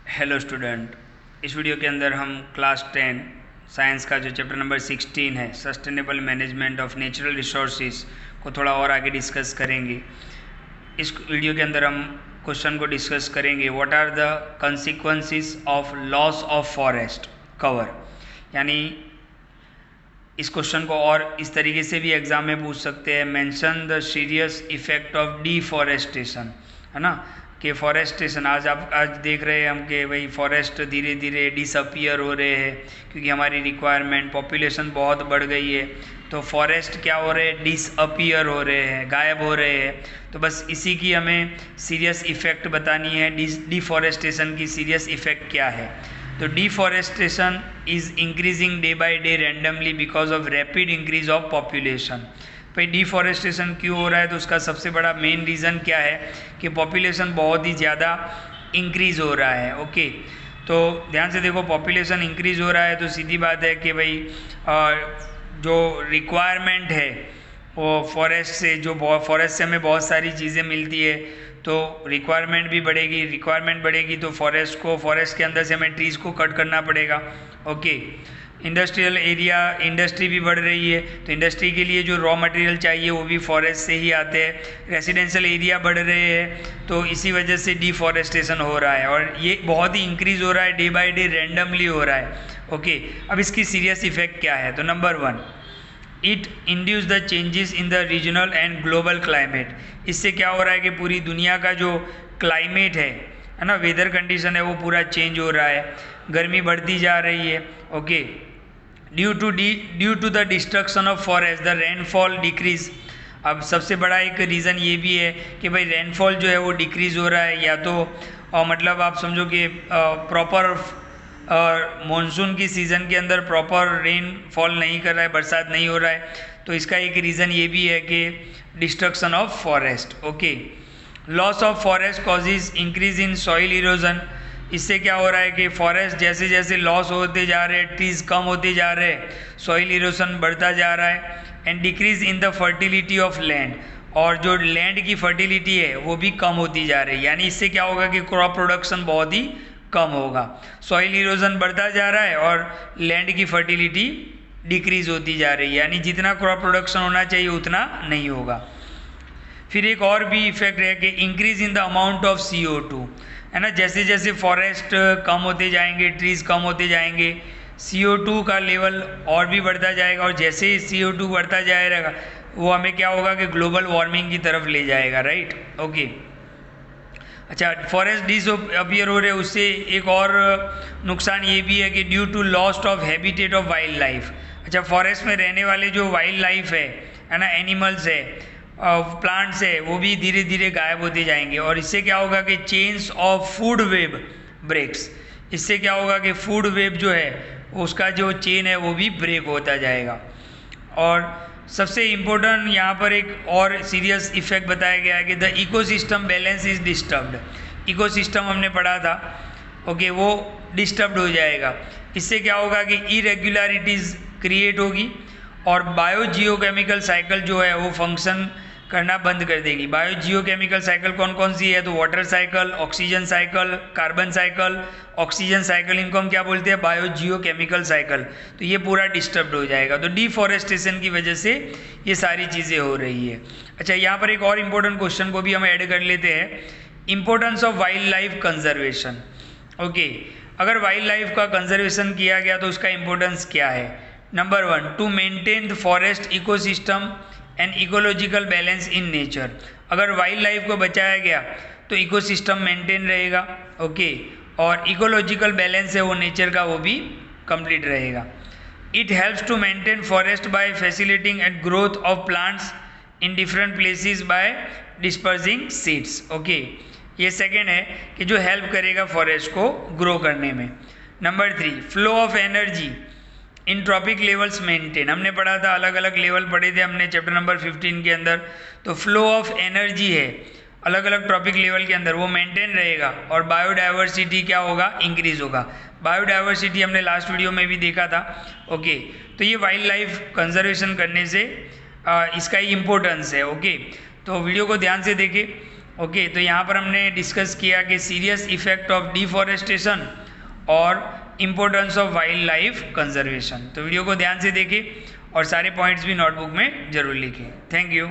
Hello student, इस video के अंदर हम क्लास 10 साइंस का जो चैप्टर नंबर 16 है sustainable management of natural resources को थोड़ा और आगे डिस्कस करेंगे। इस वीडियो के अंदर हम क्वेश्चन को डिस्कस करेंगे, what are the consequences of loss of forest cover. यानी इस क्वेश्चन को और इस तरीके से भी एग्जाम में पूछ सकते हैं, mention the serious effect of deforestation, है ना, कि फॉरेस्टेशन आज देख रहे हैं हम कि भाई फॉरेस्ट धीरे धीरे डिसअपियर हो रहे हैं क्योंकि हमारी रिक्वायरमेंट पॉपुलेशन बहुत बढ़ गई है, तो फॉरेस्ट क्या हो रहे हैं, डिसअपियर हो रहे हैं, गायब हो रहे हैं। तो बस इसी की हमें सीरियस इफ़ेक्ट बतानी है, डिफॉरेस्टेशन की सीरियस इफ़ेक्ट क्या है। तो deforestation is increasing day by day randomly because of rapid increase of population. भाई डिफॉरेस्टेशन क्यों हो रहा है, तो उसका सबसे बड़ा मेन रीज़न क्या है कि पॉपुलेशन बहुत ही ज़्यादा इंक्रीज़ हो रहा है। ओके, तो ध्यान से देखो, पॉपुलेशन इंक्रीज़ हो रहा है तो सीधी बात है कि भाई जो रिक्वायरमेंट है वो फॉरेस्ट से हमें बहुत सारी चीज़ें मिलती है, तो रिक्वायरमेंट भी बढ़ेगी। रिक्वायरमेंट बढ़ेगी तो फॉरेस्ट के अंदर से हमें ट्रीज़ को कट करना पड़ेगा। ओके, इंडस्ट्रियल एरिया, इंडस्ट्री भी बढ़ रही है तो इंडस्ट्री के लिए जो रॉ मटेरियल चाहिए वो भी फॉरेस्ट से ही आते हैं। रेजिडेंशियल एरिया बढ़ रहे हैं तो इसी वजह से डिफॉरेस्टेशन हो रहा है और ये बहुत ही इंक्रीज़ हो रहा है, डे बाय डे रैंडमली हो रहा है। ओके, अब इसकी सीरियस इफेक्ट क्या है, तो number 1, it induce the changes in the regional and global climate. इससे क्या हो रहा है कि पूरी दुनिया का जो क्लाइमेट है ना, वेदर कंडीशन है, वो पूरा चेंज हो रहा है, गर्मी बढ़ती जा रही है। Okay, due to the destruction of forest the rainfall decrease. अब सबसे बड़ा एक रीज़न ये भी है कि भाई रेनफॉल जो है वो डिक्रीज़ हो रहा है, या तो मतलब आप समझो कि प्रॉपर मॉनसून की सीज़न के अंदर प्रॉपर रेनफॉल नहीं कर रहा है, बरसात नहीं हो रहा है, तो इसका एक रीज़न ये भी है कि destruction of forest. Okay, loss of forest causes increase in soil erosion. इससे क्या हो रहा है कि फॉरेस्ट जैसे जैसे लॉस होते जा रहे हैं, ट्रीज कम होते जा रहे हैं, सॉइल इरोजन बढ़ता जा रहा है, and decrease in the fertility of land, और जो लैंड की फर्टिलिटी है वो भी कम होती जा रही है। यानी इससे क्या होगा कि क्रॉप प्रोडक्शन बहुत ही कम होगा, सॉइल इरोजन बढ़ता जा रहा है और लैंड की फर्टिलिटी डिक्रीज होती जा रही है, यानी जितना क्रॉप प्रोडक्शन होना चाहिए उतना नहीं होगा। फिर एक और भी इफेक्ट है कि increase in the amount of CO2, है ना, जैसे जैसे फॉरेस्ट कम होते जाएंगे, ट्रीज कम होते जाएंगे, CO2 का लेवल और भी बढ़ता जाएगा, और जैसे ही CO2 बढ़ता जाएगा वो हमें क्या होगा कि ग्लोबल वार्मिंग की तरफ ले जाएगा, राइट। ओके, अच्छा, फॉरेस्ट डिसअपियर हो रहे, उससे एक और नुकसान ये भी है कि due to lost of habitat of wild life. अच्छा, फॉरेस्ट में रहने वाले जो वाइल्ड लाइफ है ना, एनिमल्स है, प्लांट्स है, वो भी धीरे धीरे गायब होते जाएंगे, और इससे क्या होगा कि chains of food web breaks. इससे क्या होगा कि फूड वेब जो है उसका जो चेन है वो भी ब्रेक होता जाएगा। और सबसे इम्पोर्टेंट यहाँ पर एक और सीरियस इफेक्ट बताया गया है कि the ecosystem balance is disturbed. Ecosystem हमने पढ़ा था, ओके, वो डिस्टर्ब्ड हो जाएगा। इससे क्या होगा कि इरेगुलरिटीज़ क्रिएट होगी और बायोजियोकेमिकल साइकिल जो है वो फंक्शन करना बंद कर देगी। बायोजियोकेमिकल साइकिल कौन कौन सी है, तो water cycle, oxygen cycle, carbon cycle, oxygen cycle, इनको हम क्या बोलते हैं, बायोजियोकेमिकल साइकिल। तो ये पूरा डिस्टर्ब हो जाएगा, तो डिफॉरेस्टेशन की वजह से ये सारी चीज़ें हो रही है। अच्छा, यहाँ पर एक और इम्पोर्टेंट क्वेश्चन को भी हम ऐड कर लेते हैं, importance of wild life conservation. Okay, अगर वाइल्ड लाइफ का कंजर्वेशन किया गया तो उसका इम्पोर्टेंस क्या है। Number 1, to maintain the forest ecosystem and ecological balance in nature. अगर वाइल्ड लाइफ को बचाया गया तो इकोसिस्टम मेंटेन रहेगा, ओके, और इकोलॉजिकल बैलेंस है वो नेचर का, वो भी कंप्लीट रहेगा। It helps to maintain forest by facilitating and growth of plants in different places bye dispersing seeds. Okay, ये सेकेंड है कि जो हेल्प करेगा फॉरेस्ट को ग्रो करने में। Number 3, flow of energy in trophic levels maintain. हमने पढ़ा था, अलग अलग लेवल पढ़े थे हमने चैप्टर नंबर 15 के अंदर, तो फ्लो ऑफ एनर्जी है अलग अलग ट्रॉपिक लेवल के अंदर वो मेंटेन रहेगा, और बायोडाइवर्सिटी क्या होगा, इंक्रीज होगा। बायोडाइवर्सिटी हमने लास्ट वीडियो में भी देखा था। ओके, तो ये वाइल्ड लाइफ कंजर्वेशन करने से इसका ही इम्पोर्टेंस है। ओके, तो वीडियो को ध्यान से देखें ओके, तो यहाँ पर हमने डिस्कस किया कि सीरियस इफेक्ट ऑफ डिफॉरेस्टेशन और importance of wild life conservation. तो वीडियो को ध्यान से देखें और सारे पॉइंट्स भी नोटबुक में जरूर लिखें। Thank you.